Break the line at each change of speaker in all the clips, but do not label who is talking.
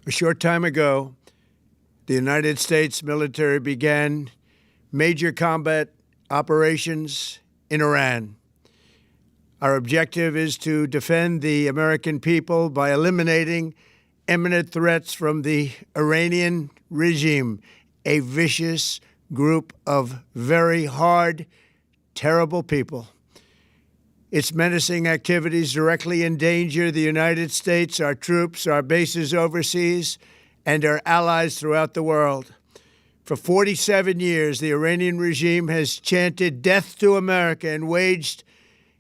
A short time ago, the United States military began major combat operations in Iran. Our objective is to defend the American people by eliminating imminent threats from the Iranian regime, a vicious group of very hard, terrible people. Its menacing activities directly endanger the United States, our troops, our bases overseas, and our allies throughout the world. For 47 years, the Iranian regime has chanted death to America and waged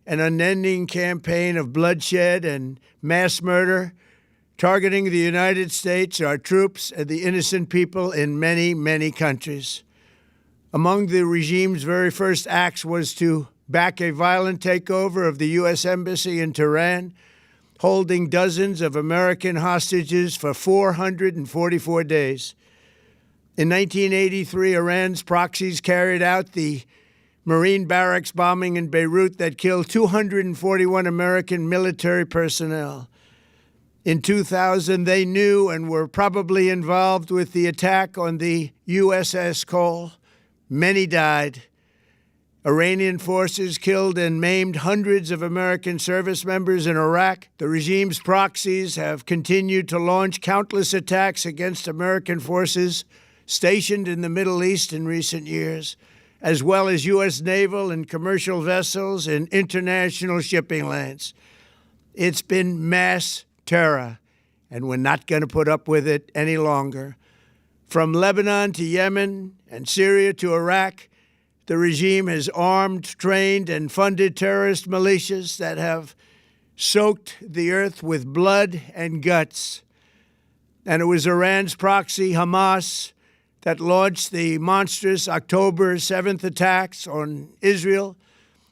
an unending campaign of bloodshed and mass murder, targeting the United States, our troops, and the innocent people in many, many countries. Among the regime's very first acts was to back a violent takeover of the U.S. Embassy in Tehran, holding dozens of American hostages for 444 days. In 1983, Iran's proxies carried out the Marine barracks bombing in Beirut that killed 241 American military personnel. In 2000, they knew and were probably involved with the attack on the USS Cole. Many died. Iranian forces killed and maimed hundreds of American service members in Iraq. The regime's proxies have continued to launch countless attacks against American forces stationed in the Middle East in recent years, as well as U.S. naval and commercial vessels in international shipping lanes. It's been mass terror, and we're not going to put up with it any longer. From Lebanon to Yemen and Syria to Iraq, the regime has armed, trained, and funded terrorist militias that have soaked the earth with blood and guts. And it was Iran's proxy, Hamas, that launched the monstrous October 7th attacks on Israel,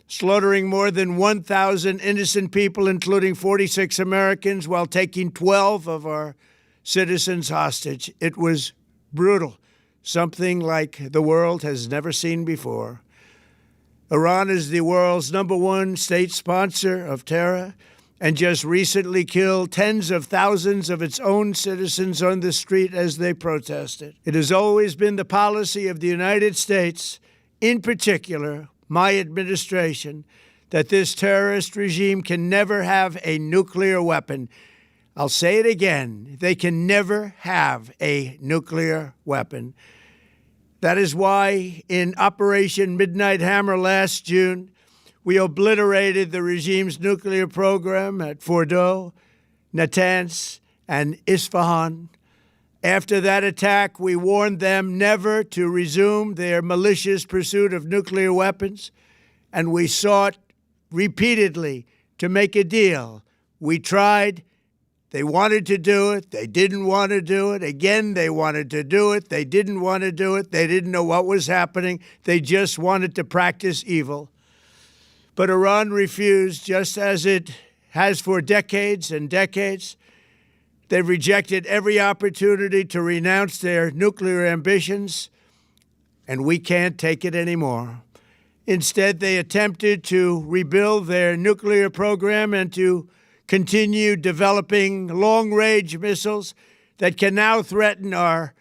slaughtering more than 1,000 innocent people, including 46 Americans, while taking 12 of our citizens hostage. It was brutal, something like the world has never seen before. Iran is the world's #1 state sponsor of terror and just recently killed tens of thousands of its own citizens on the street as they protested. It has always been the policy of the United States, in particular, my administration, that this terrorist regime can never have a nuclear weapon. I'll say it again. They can never have a nuclear weapon. That is why in Operation Midnight Hammer last June, we obliterated the regime's nuclear program at Fordow, Natanz, and Isfahan. After that attack, we warned them never to resume their malicious pursuit of nuclear weapons, and we sought repeatedly to make a deal. We tried. They wanted to do it. They didn't want to do it. Again, they wanted to do it. They didn't want to do it. They didn't know what was happening. They just wanted to practice evil. But Iran refused, just as it has for decades and decades. They've rejected every opportunity to renounce their nuclear ambitions, and we can't take it anymore. Instead, they attempted to rebuild their nuclear program and to continue developing long-range missiles that can now threaten our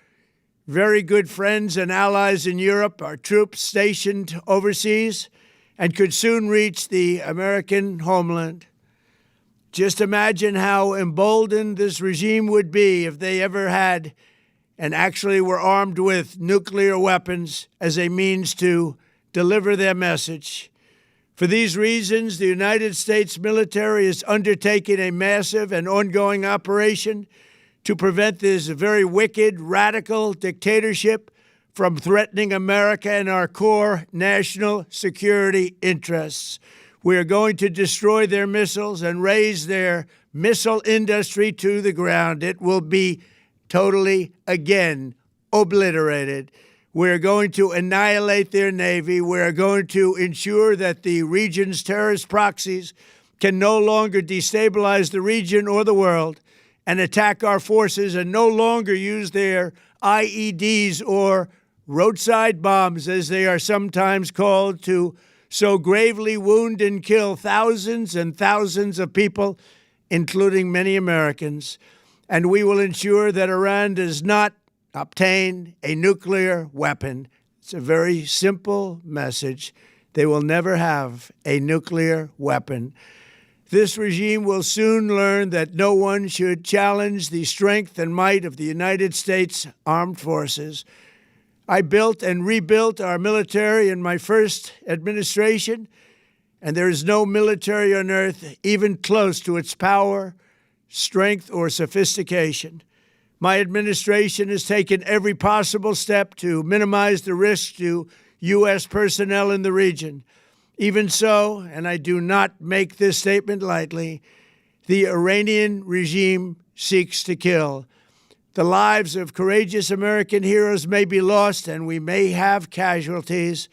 very good friends and allies in Europe, our troops stationed overseas, and could soon reach the American homeland. Just imagine how emboldened this regime would be if they ever had and actually were armed with nuclear weapons as a means to deliver their message. For these reasons, the United States military is undertaking a massive and ongoing operation to prevent this very wicked, radical dictatorship from threatening America and our core national security interests. We are going to destroy their missiles and raise their missile industry to the ground. It will be totally, again, obliterated. We're going to annihilate their Navy. We're going to ensure that the region's terrorist proxies can no longer destabilize the region or the world and attack our forces and no longer use their IEDs or roadside bombs, as they are sometimes called, to so gravely wound and kill thousands and thousands of people, including many Americans. and we will ensure that Iran does not obtain a nuclear weapon. It's a very simple message. They will never have a nuclear weapon. This regime will soon learn that no one should challenge the strength and might of the United States Armed Forces. I built and rebuilt our military in my first administration, and there is no military on earth even close to its power, strength, or sophistication. My administration has taken every possible step to minimize the risk to U.S. personnel in the region. Even so, and I do not make this statement lightly, the Iranian regime seeks to kill. The lives of courageous American heroes may be lost, and we may have casualties.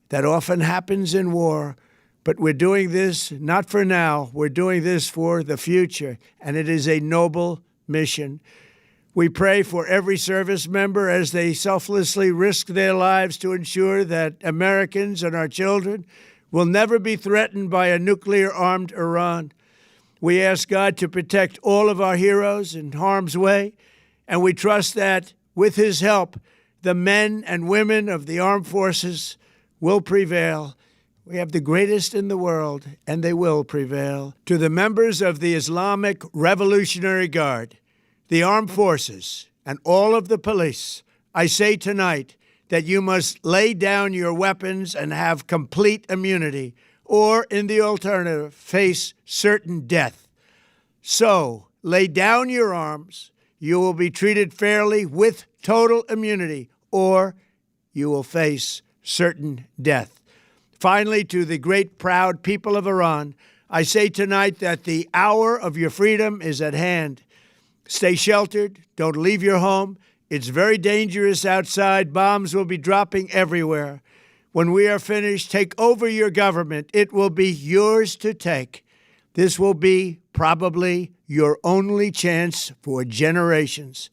That often happens in war. But we're doing this not for now. We're doing this for the future, and it is a noble mission. We pray for every service member as they selflessly risk their lives to ensure that Americans and our children will never be threatened by a nuclear-armed Iran. We ask God to protect all of our heroes in harm's way, and we trust that, with His help, the men and women of the armed forces will prevail. We have the greatest in the world, and they will prevail. To the members of the Islamic Revolutionary Guard, the armed forces, and all of the police, I say tonight that you must lay down your weapons and have complete immunity, or, in the alternative, face certain death. So, lay down your arms. You will be treated fairly with total immunity, or you will face certain death. Finally, to the great, proud people of Iran, I say tonight that the hour of your freedom is at hand. Stay sheltered. Don't leave your home. It's very dangerous outside. Bombs will be dropping everywhere. When we are finished, take over your government. It will be yours to take. This will be probably your only chance for generations.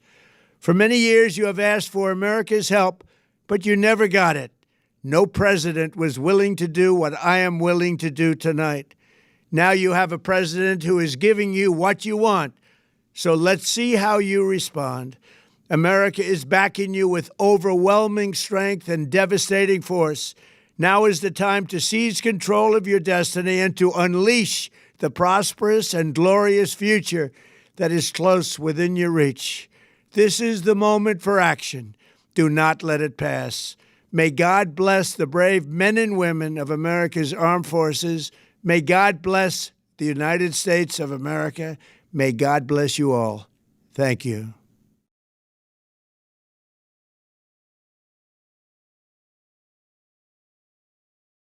For many years, you have asked for America's help, but you never got it. No president was willing to do what I am willing to do tonight. Now you have a president who is giving you what you want. So let's see how you respond. America is backing you with overwhelming strength and devastating force. Now is the time to seize control of your destiny and to unleash the prosperous and glorious future that is close within your reach. This is the moment for action. Do not let it pass. May God bless the brave men and women of America's armed forces. May God bless the United States of America. May God bless you all. Thank you.